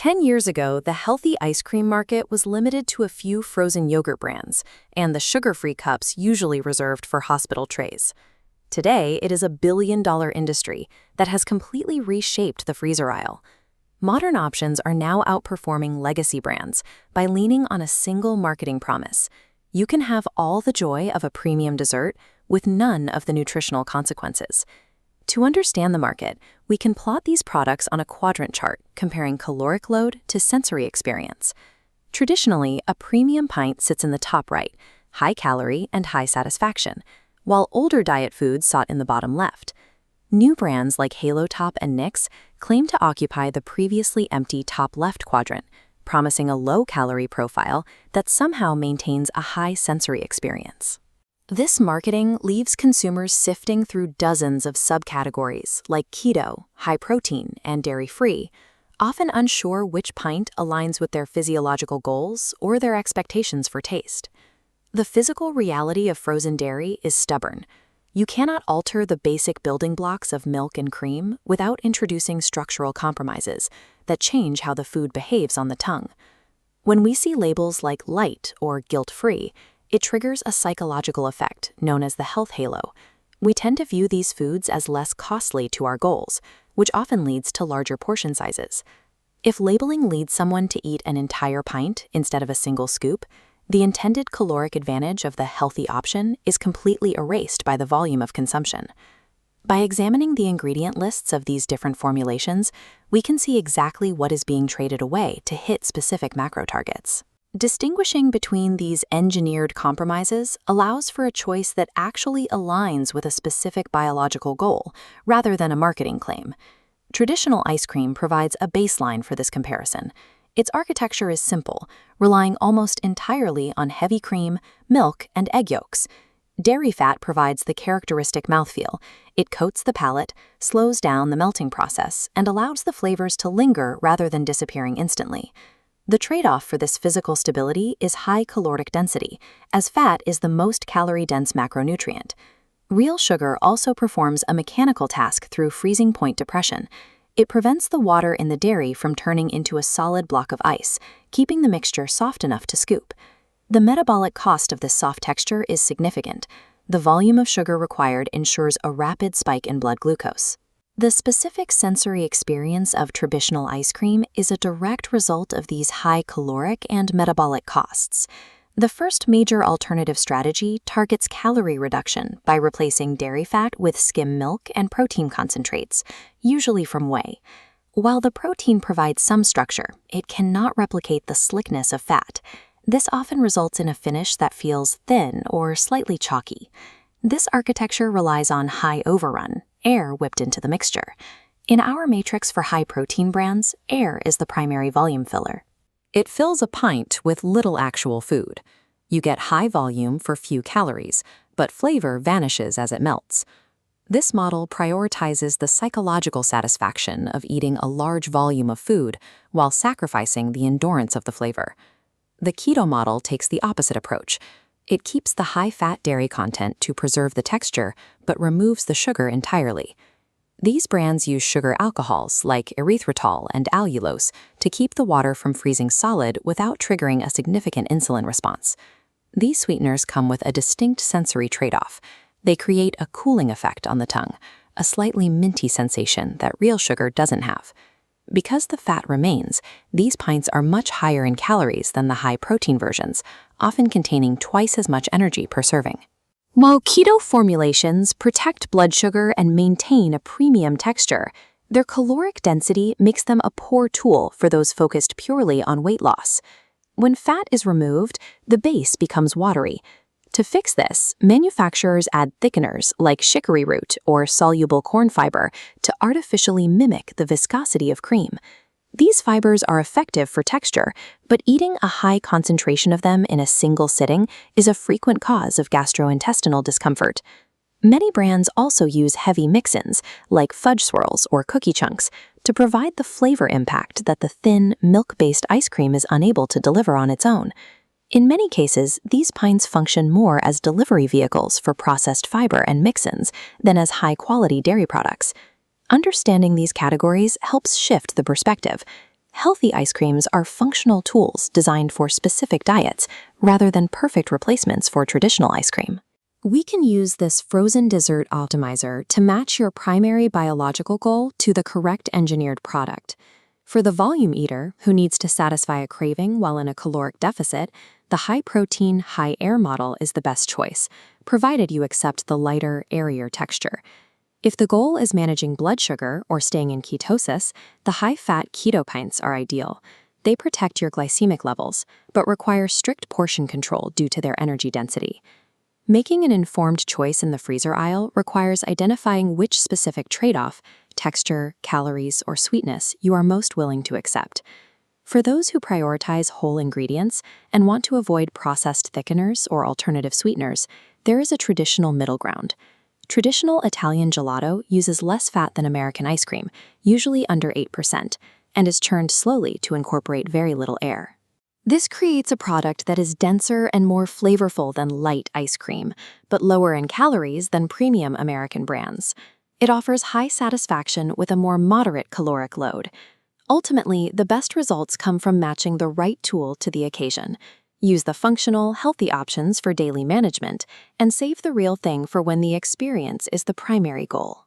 10 years ago, the healthy ice cream market was limited to a few frozen yogurt brands, and the sugar-free cups usually reserved for hospital trays. Today, it is a billion-dollar industry that has completely reshaped the freezer aisle. Modern options are now outperforming legacy brands by leaning on a single marketing promise. You can have all the joy of a premium dessert with none of the nutritional consequences. To understand the market, we can plot these products on a quadrant chart comparing caloric load to sensory experience. Traditionally, a premium pint sits in the top right, high calorie and high satisfaction, while older diet foods sat in the bottom left. New brands like Halo Top and Nix claim to occupy the previously empty top left quadrant, promising a low-calorie profile that somehow maintains a high sensory experience. This marketing leaves consumers sifting through dozens of subcategories like keto, high protein, and dairy-free, often unsure which pint aligns with their physiological goals or their expectations for taste. The physical reality of frozen dairy is stubborn. You cannot alter the basic building blocks of milk and cream without introducing structural compromises that change how the food behaves on the tongue. When we see labels like light or guilt-free, it triggers a psychological effect known as the health halo. We tend to view these foods as less costly to our goals, which often leads to larger portion sizes. If labeling leads someone to eat an entire pint instead of a single scoop, the intended caloric advantage of the healthy option is completely erased by the volume of consumption. By examining the ingredient lists of these different formulations, we can see exactly what is being traded away to hit specific macro targets. Distinguishing between these engineered compromises allows for a choice that actually aligns with a specific biological goal, rather than a marketing claim. Traditional ice cream provides a baseline for this comparison. Its architecture is simple, relying almost entirely on heavy cream, milk, and egg yolks. Dairy fat provides the characteristic mouthfeel. It coats the palate, slows down the melting process, and allows the flavors to linger rather than disappearing instantly. The trade-off for this physical stability is high caloric density, as fat is the most calorie-dense macronutrient. Real sugar also performs a mechanical task through freezing point depression. It prevents the water in the dairy from turning into a solid block of ice, keeping the mixture soft enough to scoop. The metabolic cost of this soft texture is significant. The volume of sugar required ensures a rapid spike in blood glucose. The specific sensory experience of traditional ice cream is a direct result of these high caloric and metabolic costs. The first major alternative strategy targets calorie reduction by replacing dairy fat with skim milk and protein concentrates, usually from whey. While the protein provides some structure, it cannot replicate the slickness of fat. This often results in a finish that feels thin or slightly chalky. This architecture relies on high overrun, air whipped into the mixture. In our matrix for high-protein brands, air is the primary volume filler. It fills a pint with little actual food. You get high volume for few calories, but flavor vanishes as it melts. This model prioritizes the psychological satisfaction of eating a large volume of food while sacrificing the endurance of the flavor. The keto model takes the opposite approach. It keeps the high-fat dairy content to preserve the texture, but removes the sugar entirely. These brands use sugar alcohols like erythritol and allulose to keep the water from freezing solid without triggering a significant insulin response. These sweeteners come with a distinct sensory trade-off. They create a cooling effect on the tongue, a slightly minty sensation that real sugar doesn't have. Because the fat remains, these pints are much higher in calories than the high-protein versions, often containing twice as much energy per serving. While keto formulations protect blood sugar and maintain a premium texture, their caloric density makes them a poor tool for those focused purely on weight loss. When fat is removed, the base becomes watery. To fix this, manufacturers add thickeners like chicory root or soluble corn fiber to artificially mimic the viscosity of cream. These fibers are effective for texture, but eating a high concentration of them in a single sitting is a frequent cause of gastrointestinal discomfort. Many brands also use heavy mix-ins, like fudge swirls or cookie chunks, to provide the flavor impact that the thin, milk-based ice cream is unable to deliver on its own. In many cases, these pints function more as delivery vehicles for processed fiber and mix-ins than as high-quality dairy products. Understanding these categories helps shift the perspective. Healthy ice creams are functional tools designed for specific diets rather than perfect replacements for traditional ice cream. We can use this frozen dessert optimizer to match your primary biological goal to the correct engineered product. For the volume eater who needs to satisfy a craving while in a caloric deficit, the high-protein, high-air model is the best choice, provided you accept the lighter, airier texture. If the goal is managing blood sugar or staying in ketosis, the high-fat keto pints are ideal. They protect your glycemic levels, but require strict portion control due to their energy density. Making an informed choice in the freezer aisle requires identifying which specific trade-off, texture, calories, or sweetness you are most willing to accept. For those who prioritize whole ingredients and want to avoid processed thickeners or alternative sweeteners, there is a traditional middle ground. Traditional Italian gelato uses less fat than American ice cream, usually under 8%, and is churned slowly to incorporate very little air. This creates a product that is denser and more flavorful than light ice cream, but lower in calories than premium American brands. It offers high satisfaction with a more moderate caloric load. Ultimately, the best results come from matching the right tool to the occasion. Use the functional, healthy options for daily management, and save the real thing for when the experience is the primary goal.